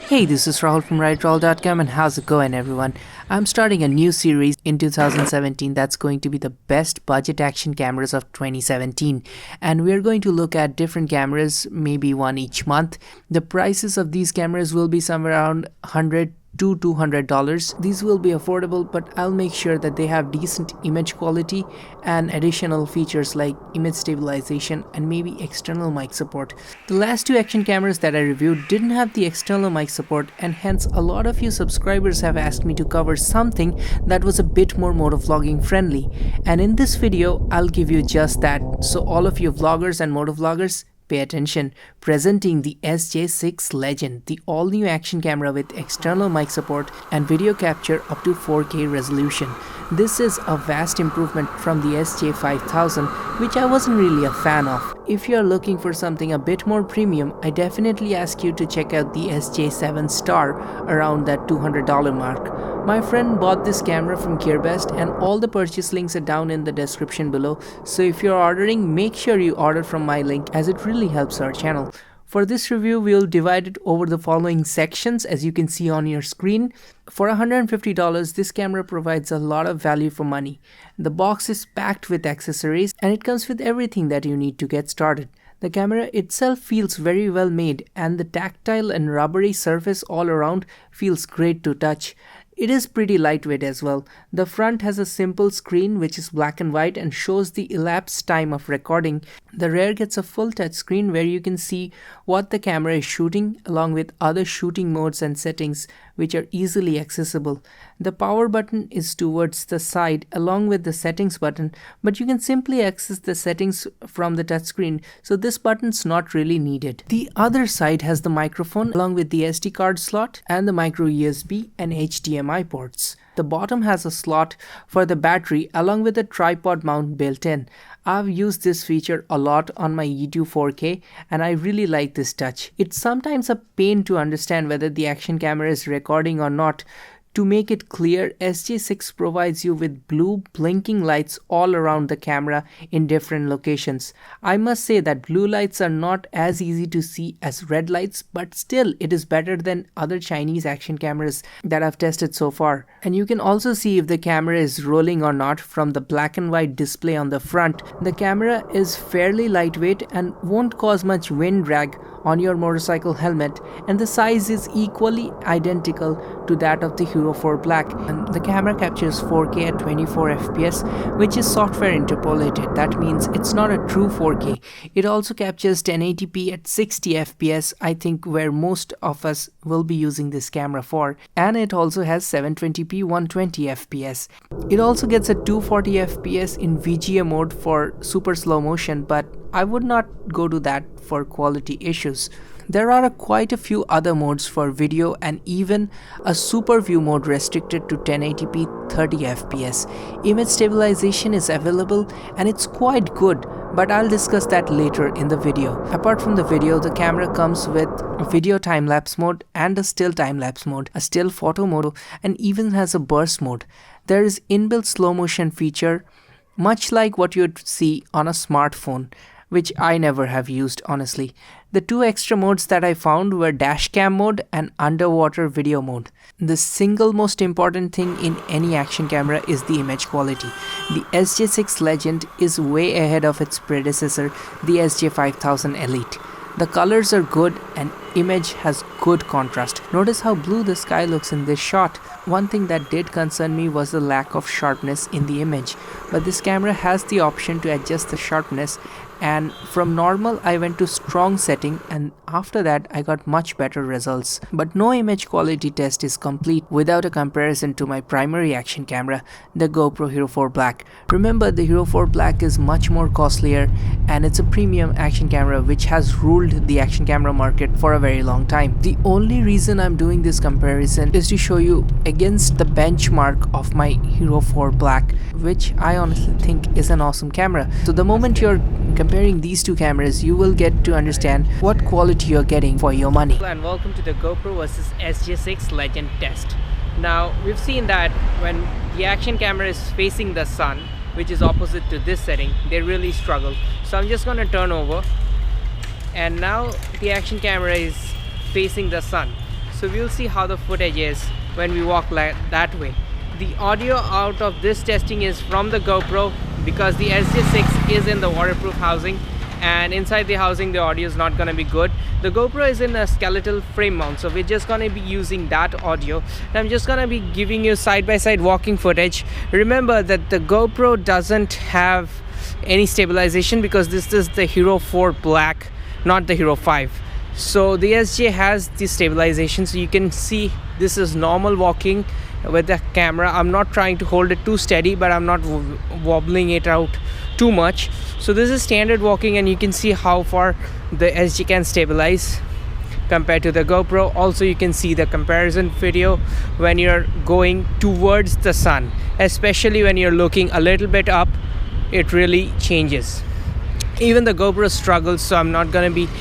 Hey, this is Rahul from RWR.com and how's it going everyone? I'm starting a new series in 2017 that's going to be the best budget action cameras of 2017, and we're going to look at different cameras, maybe one each month. The prices of these cameras will be somewhere around $100 to $200. These will be affordable, but I'll make sure that they have decent image quality and additional features like image stabilization and maybe external mic support. The last two action cameras that I reviewed didn't have the external mic support, and hence a lot of you subscribers have asked me to cover something that was a bit more motovlogging friendly, and in this video I'll give you just that. So all of you vloggers and motovloggers, pay attention. Presenting the SJ6 Legend, the all-new action camera with external mic support and video capture up to 4K resolution. This is a vast improvement from the SJ5000, which I wasn't really a fan of. If you're looking for something a bit more premium, I definitely ask you to check out the SJ7 Star around that $200 mark. My friend bought this camera from GearBest, and all the purchase links are down in the description below, so if you're ordering, make sure you order from my link as it really helps our channel. For this review, we'll divide it over the following sections as you can see on your screen. For $150, this camera provides a lot of value for money. The box is packed with accessories and it comes with everything that you need to get started. The camera itself feels very well made, and the tactile and rubbery surface all around feels great to touch. It is pretty lightweight as well. The front has a simple screen which is black and white and shows the elapsed time of recording. The rear gets a full touch screen where you can see what the camera is shooting along with other shooting modes and settings which are easily accessible. The power button is towards the side along with the settings button, but you can simply access the settings from the touchscreen, so this button's not really needed. The other side has the microphone along with the SD card slot and the micro USB and HDMI ports. The bottom has a slot for the battery along with a tripod mount built in. I've used this feature a lot on my E2 4K and I really like this touch. It's sometimes a pain to understand whether the action camera is recording or not. To make it clear, SJ6 provides you with blue blinking lights all around the camera in different locations. I must say that blue lights are not as easy to see as red lights, but still it is better than other Chinese action cameras that I've tested so far. And you can also see if the camera is rolling or not from the black and white display on the front. The camera is fairly lightweight and won't cause much wind drag on your motorcycle helmet, and the size is equally identical to that of the Hero 4 Black, and the camera captures 4K at 24 fps, which is software interpolated. That means it's not a true 4K. It also captures 1080p at 60 fps, I think where most of us will be using this camera for, and it also has 720p 120 fps. It also gets a 240 fps in VGA mode for super slow motion, but I would not go to that for quality issues. There are quite a few other modes for video and even a super view mode restricted to 1080p 30 fps. Image stabilization is available and it's quite good, but I'll discuss that later in the video. Apart from the video, the camera comes with a video time-lapse mode and a still time-lapse mode, a still photo mode, and even has a burst mode. There is inbuilt slow motion feature, much like what you'd see on a smartphone, which I never have used honestly. The two extra modes that I found were dashcam mode and underwater video mode. The single most important thing in any action camera is the image quality. The SJ6 Legend is way ahead of its predecessor, the SJ5000 Elite. The colors are good and image has good contrast. Notice how blue the sky looks in this shot. One thing that did concern me was the lack of sharpness in the image, but this camera has the option to adjust the sharpness, and from normal I went to strong setting, and after that I got much better results. But no image quality test is complete without a comparison to my primary action camera, the GoPro Hero 4 Black. Remember, the Hero 4 Black is much more costlier and it's a premium action camera which has ruled the action camera market for a very long time. The only reason I'm doing this comparison is to show you against the benchmark of my Hero 4 Black, which I honestly think is an awesome camera. So the moment you're comparing these two cameras, you will get to understand what quality you're getting for your money. And welcome to the GoPro versus SJ6 Legend test. Now, we've seen that when the action camera is facing the sun, which is opposite to this setting, they really struggle. So I'm just going to turn over, and now the action camera is facing the sun. So we'll see how the footage is when we walk that way. The audio out of this testing is from the GoPro because the SJ6 is in the waterproof housing, and inside the housing the audio is not going to be good. The GoPro is in a skeletal frame mount, so we're just going to be using that audio. And I'm just going to be giving you side-by-side walking footage. Remember that the GoPro doesn't have any stabilization because this is the Hero 4 Black, not the Hero 5. So the SJ has the stabilization, so you can see this is normal walking with the camera. I'm not trying to hold it too steady, but I'm not wobbling it out too much. So this is standard walking, and you can see how far the SJ can stabilize compared to the GoPro. Also, you can see the comparison video when you're going towards the sun, especially when you're looking a little bit up, it really changes. Even the GoPro struggles, so I'm not going to be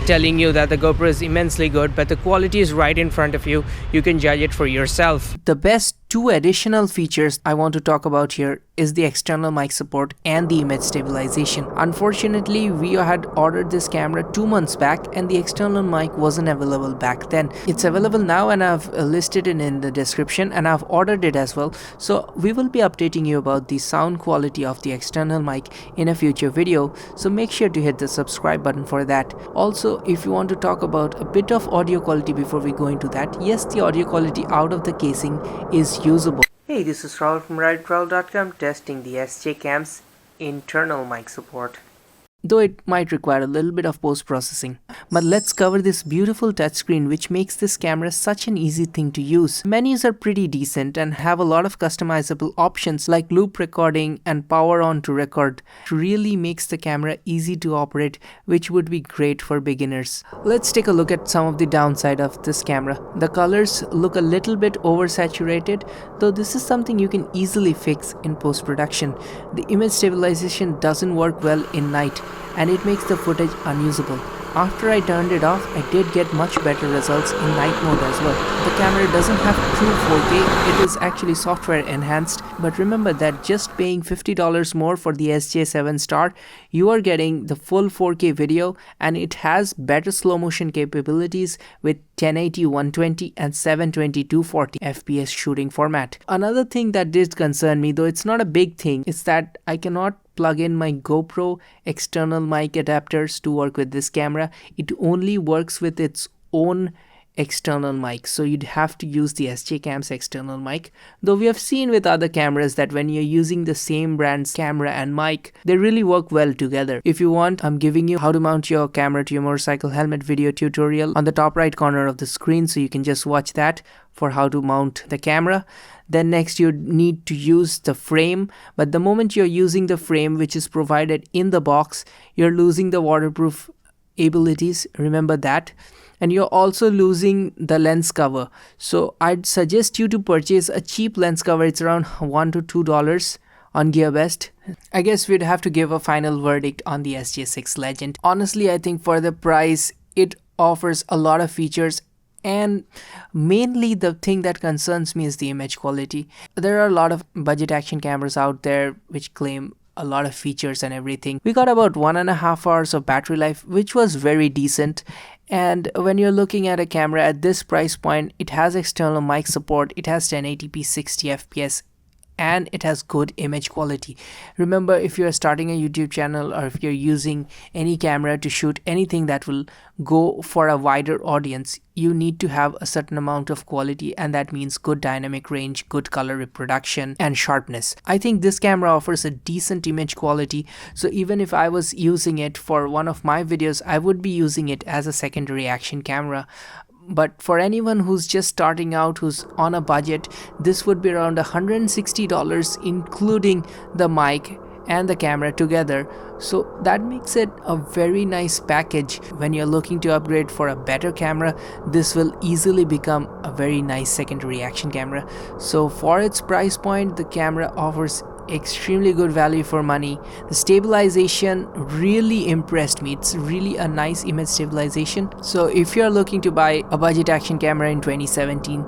telling you that the GoPro is immensely good, but the quality is right in front of you. You can judge it for yourself. The best two additional features I want to talk about here is the external mic support and the image stabilization. Unfortunately, we had ordered this camera 2 months back and the external mic wasn't available back then. It's available now, and I've listed it in the description, and I've ordered it as well. So we will be updating you about the sound quality of the external mic in a future video, so make sure to hit the subscribe button for that. Also, if you want to talk about a bit of audio quality before we go into that, yes, the audio quality out of the casing is usable. Hey, this is Rahul from RWR.com testing the SJ Cam's internal mic support. Though it might require a little bit of post-processing. But let's cover this beautiful touchscreen which makes this camera such an easy thing to use. Menus are pretty decent and have a lot of customizable options like loop recording and power on to record. It really makes the camera easy to operate, which would be great for beginners. Let's take a look at some of the downside of this camera. The colors look a little bit oversaturated, though this is something you can easily fix in post-production. The image stabilization doesn't work well in night, and it makes the footage unusable. After I turned it off, I did get much better results in night mode as well. The camera doesn't have true 4K, it is actually software enhanced, but remember that just paying $50 more for the SJ7 Star, you are getting the full 4K video, and it has better slow motion capabilities with 1080 120 and 720 240 FPS shooting format. Another thing that did concern me, though it's not a big thing, is that I cannot plug in my GoPro external mic adapters to work with this camera. It only works with its own external mic, so you'd have to use the SJ Cam's external mic. Though we have seen with other cameras that when you're using the same brand's camera and mic, they really work well together. If you want, I'm giving you how to mount your camera to your motorcycle helmet video tutorial on the top right corner of the screen, so you can just watch that for how to mount the camera. Then next you need to use the frame, but the moment you're using the frame which is provided in the box, you're losing the waterproof abilities, remember that. And you're also losing the lens cover, so I'd suggest you to purchase a cheap lens cover. It's around $1 to $2 on GearBest. I guess we'd have to give a final verdict on the SJ6 Legend. Honestly, I think for the price it offers a lot of features, and mainly the thing that concerns me is the image quality. There are a lot of budget action cameras out there which claim a lot of features and everything. We got about 1.5 hours of battery life, which was very decent. And when you're looking at a camera at this price point, it has external mic support, it has 1080p 60 fps, and it has good image quality. Remember, if you're starting a YouTube channel or if you're using any camera to shoot anything that will go for a wider audience, you need to have a certain amount of quality, and that means good dynamic range, good color reproduction, and sharpness. I think this camera offers a decent image quality, so even if I was using it for one of my videos, I would be using it as a secondary action camera. But for anyone who's just starting out, who's on a budget, this would be around $160 including the mic and the camera together. So that makes it a very nice package. When you're looking to upgrade for a better camera, this will easily become a very nice secondary action camera. So for its price point, the camera offers extremely good value for money. The stabilization really impressed me. It's really a nice image stabilization. So if you're looking to buy a budget action camera in 2017,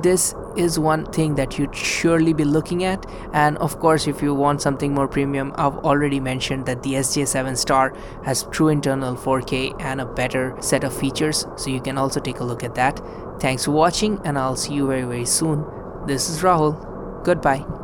this is one thing that you'd surely be looking at. And of course, if you want something more premium, I've already mentioned that the SJ7 Star has true internal 4K and a better set of features, so you can also take a look at that. Thanks for watching, and I'll see you very soon. This is Rahul. Goodbye.